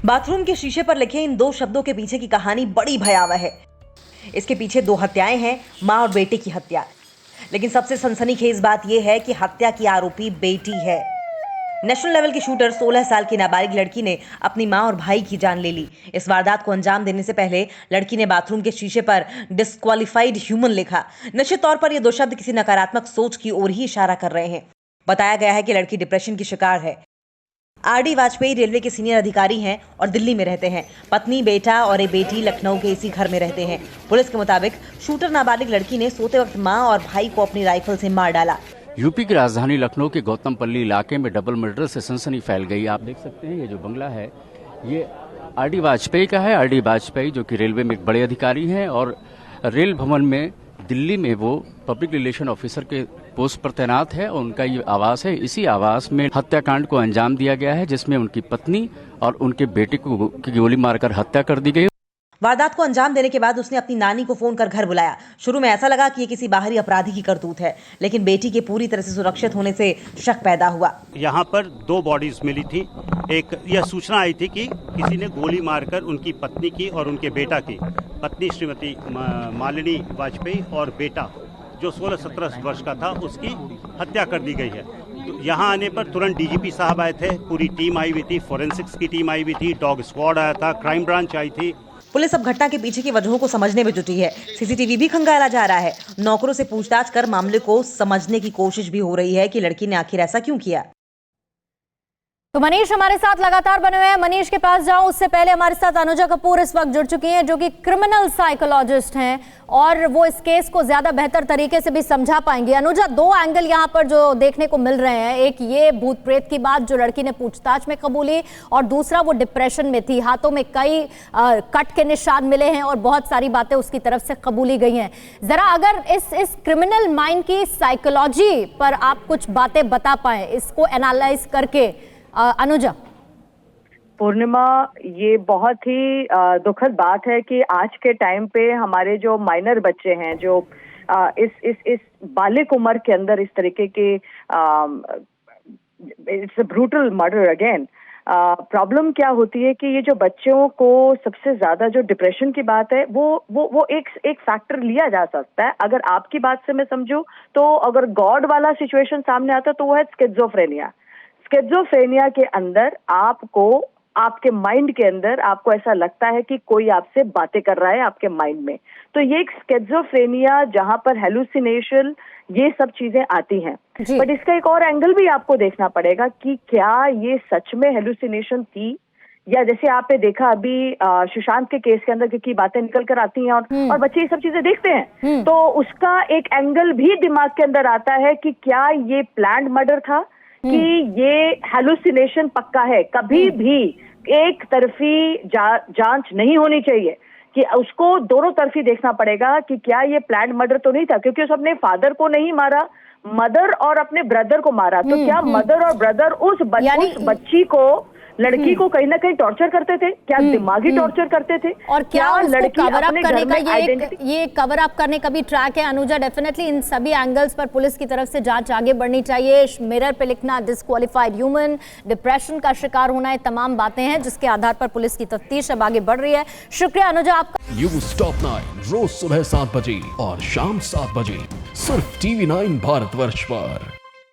Bathroom के शीशे पर लिखे इन 2 शब्दों के पीछे की कहानी बड़ी भयावह है। इसके पीछे 2 हत्याएं हैं, मां और बेटे की हत्या। लेकिन सबसे सनसनीखेज बात यह है कि हत्या की आरोपी बेटी है। नेशनल लेवल की शूटर 16 साल की नाबालिग लड़की ने अपनी मां और भाई की जान ले ली। इस वारदात को अंजाम देने से पहले लड़की ने बाथरूम के शीशे पर डिस्क्वालिफाइड ह्यूमन लिखा। निश्चित तौर पर ये 2 शब्द किसी नकारात्मक सोच की ओर ही इशारा कर रहे हैं। बताया गया है कि लड़की डिप्रेशन की शिकार है। आरडी वाजपेयी रेलवे के सीनियर अधिकारी हैं और दिल्ली में रहते हैं। पत्नी, बेटा और एक बेटी लखनऊ के इसी घर में रहते हैं। पुलिस के मुताबिक शूटर नाबालिग लड़की ने सोते वक्त मां और भाई को अपनी राइफल से मार डाला। यूपी की राजधानी लखनऊ के गौतमपल्ली इलाके में डबल मर्डर से सनसनी फैल गई। आप देख सकते हैं ये जो बंगला है ये आरडी वाजपेयी का है। आरडी वाजपेयी जो कि रेलवे में एक बड़े अधिकारी हैं और रेल भवन में दिल्ली में वो पब्लिक रिलेशन ऑफिसर के पोस्ट पर तैनात है और उनका ये आवास है। इसी आवास में हत्याकांड को अंजाम दिया गया है, जिसमें उनकी पत्नी और उनके बेटे को गोली मारकर हत्या कर दी गई। वारदात को अंजाम देने के बाद उसने अपनी नानी को फोन कर घर बुलाया। शुरू में ऐसा लगा कि ये किसी बाहरी अपराधी की करतूत है, लेकिन बेटी के पूरी तरह से सुरक्षित होने से शक पैदा हुआ। यहाँ पर 2 बॉडीज मिली थी। एक यह सूचना आई थी कि किसी ने गोली मारकर उनकी पत्नी की और उनके बेटा की, पत्नी श्रीमती मालिनी वाजपेयी और बेटा जो 16-17 वर्ष का था, उसकी हत्या कर दी गई है। तो यहाँ आने पर तुरंत डीजीपी साहब आए थे, पूरी टीम आई हुई थी, फोरेंसिक्स की टीम आई हुई थी, डॉग स्क्वाड आया था, क्राइम ब्रांच आई थी। पुलिस अब घटना के पीछे की वजहों को समझने में जुटी है। सीसीटीवी भी खंगाला जा रहा है। नौकरों से पूछताछ कर मामले को समझने की कोशिश भी हो रही है कि लड़की ने आखिर ऐसा क्यों किया। तो मनीष हमारे साथ लगातार बने हुए हैं। मनीष के पास जाऊं उससे पहले हमारे साथ अनुजा कपूर इस वक्त जुड़ चुकी हैं, जो कि क्रिमिनल साइकोलॉजिस्ट हैं और वो इस केस को ज्यादा बेहतर तरीके से भी समझा पाएंगी। अनुजा, 2 एंगल यहाँ पर जो देखने को मिल रहे हैं, एक ये भूत प्रेत की बात जो लड़की ने पूछताछ में कबूली, और दूसरा वो डिप्रेशन में थी, हाथों में कई कट के निशान मिले हैं और बहुत सारी बातें उसकी तरफ से कबूली गई हैं। जरा अगर इस क्रिमिनल माइंड की साइकोलॉजी पर आप कुछ बातें बता पाए इसको एनालाइज करके। अनुजा। पूर्णिमा, ये बहुत ही दुखद बात है कि आज के टाइम पे हमारे जो माइनर बच्चे हैं, जो इस बालिक उम्र के अंदर इस तरीके के it's a brutal murder again. Problem क्या होती है कि ये जो बच्चों को सबसे ज्यादा जो डिप्रेशन की बात है वो एक फैक्टर लिया जा सकता है। अगर आपकी बात से मैं समझूं तो अगर गॉड वाला सिचुएशन सामने आता तो वो है स्किज़ोफ्रेनिया। स्किज़ोफ्रेनिया के अंदर आपको आपके माइंड के अंदर आपको ऐसा लगता है कि कोई आपसे बातें कर रहा है आपके माइंड में। तो ये एक स्किज़ोफ्रेनिया जहां पर हेलुसिनेशन ये सब चीजें आती हैं। बट इसका एक और एंगल भी आपको देखना पड़ेगा कि क्या ये सच में हेलुसिनेशन थी, या जैसे आपने देखा अभी सुशांत के केस के अंदर की बातें निकल कर आती हैं और बच्चे ये सब चीजें देखते हैं, तो उसका एक एंगल भी दिमाग के अंदर आता है कि क्या ये प्लान्ड मर्डर था कि ये हेलुसिनेशन पक्का है। कभी भी एक तरफी जांच नहीं होनी चाहिए, कि उसको दोनों तरफी देखना पड़ेगा कि क्या ये प्लान्ड मर्डर तो नहीं था, क्योंकि उस अपने फादर को नहीं मारा, मदर और अपने ब्रदर को मारा। तो क्या मदर और ब्रदर उस बच्ची को, लड़की को कहीं ना कहीं टॉर्चर करते थे? क्या दिमागी टॉर्चर करते थे? और क्या लड़की कवर अप करने का ये कवर अप करने का भी ट्रैक है? अनुजा, डेफिनेटली इन सभी एंगल्स पर पुलिस की तरफ से जांच आगे बढ़नी चाहिए। मिरर पे लिखना डिस्क्वालिफाइड ह्यूमन, डिप्रेशन का शिकार होना, ये तमाम बातें हैं जिसके आधार पर पुलिस की तफ्तीश अब आगे बढ़ रही है। शुक्रिया अनुजा आपका। न्यूज़ टॉप 9 रोज सुबह 7 बजे और शाम 7 बजे सिर्फ TV9 भारतवर्ष पर।